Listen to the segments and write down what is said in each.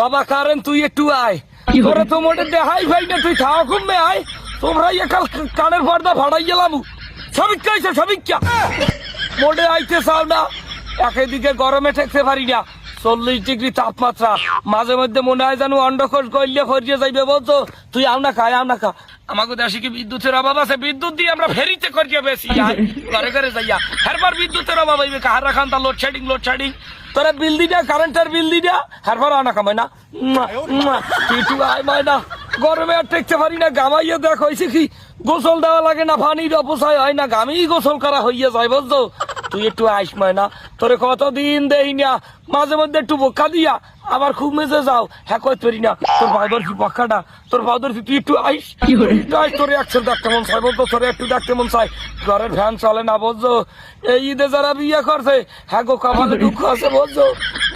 বাবা কারেন তুই একটু আয়, তোরে তো মোটে দেখাই ভাই না, তুই খাওয়া কমবে আয়। তোমরা একাল কানের পর্দা ভাড়াই গেলাম, সবিক্ষা আইসো সবিক্ষা মোটে আইতে চাও না। একদিকে গরমে ঠেকতে পারি না, 40 ডিগ্রি তাপমাত্রা, মাঝে মধ্যে মনে হয় যেন অন্ডকোষ গইলে ফরিয়ে যাইবে। বলতো তুই আও না খা, আও না খা। আমাকে দেশে কি বিদ্যুতের অভাব আছে? বিদ্যুৎ দিয়ে আমরা ফেরিতে করিয়ে বেশি ঘরে ঘরে যাইয়া, এরপর বিদ্যুতের অভাব হইবে। কাহার রাখান তা লোডশেডিং তোরা বিল দিটা, কারেন্টের বিল দিটা, এরপর আনা কামাই না। তুই আয় মায় না, গরমে আর টেকতে পারি না। গামাইয়া দেখ হয়েছে কি, গোসল দেওয়া লাগে না, পানির অপচয় হয় না, গামেই গোসল করা হইয়া যায়। বুঝছো, তুই একটু আইস মায় না, তোরে কতদিন দেই না, মাঝে মধ্যে একটু বোকা দিয়া আবার খুব মেজে যাও। হ্যাঁ কই তরি না, তোর পাউডার কি পক্ষাটা, তোর পাউডার কি, তুই একটু আইস, তোর একশো ডাকতে মন চাই। বলতো তোরে একটু ডাকতে মন চাই, ঘরের ফ্যান চলে না। বুঝছো, এই ঈদে যারা বিয়ে করছে, হ্যাঁ গো কপালে দুঃখ আছে। বুঝছো,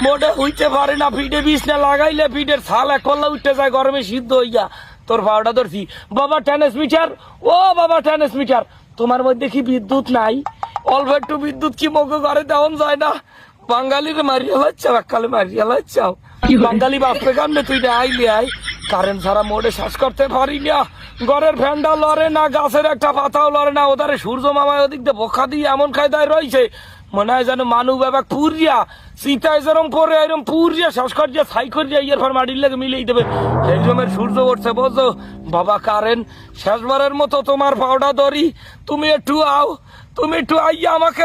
মোটে উঠতে পারে না, পিঠে বিছনা লাগাইলে পিঠের ছাল এক কল্লা উঠতে যায়, গরমে সিদ্ধ হইয়া। তোর পাউডার ধরছি। বাবা ট্রান্সমিটার, ও বাবা ট্রান্সমিটার, তোমার মধ্যে কি বিদ্যুৎ নাই? অল্প একটু বিদ্যুৎ কি মগে ঘরে দেওয়ান যায় না? বাঙালির মারিয়া লাচ্ছাও, এককালে মারিয়া লাচ্ছাও। বাঙালি বাপে কামনে, তুই আইলি আয়। কারেন্ট ছাড়া মোড়ে শ্বাস করতে পারি না, ঘরের ফ্যানটা লড়ে না, গাছের একটা পাতাও লড়ে না। ওদারে সূর্য মামায় ওদিক দিয়ে বোকা দিয়ে এমন খায়দায় রয়েছে, মনে হয় যেন মানু বাবা পুরিয়া সীতায় যেরম পরে এরম পুরিয়া শ্বাস করিয়া ছাই করিয়া ইয়ের পর মাটির লেগে মিলিয়ে দেবে, এই জমের সূর্য উঠছে। বোঝো বাবা কারেন্ট, শেষবারের মতো তোমার পাউডার ধরি, তুমি একটু আও, তুমি একটু আইয়া আমাকে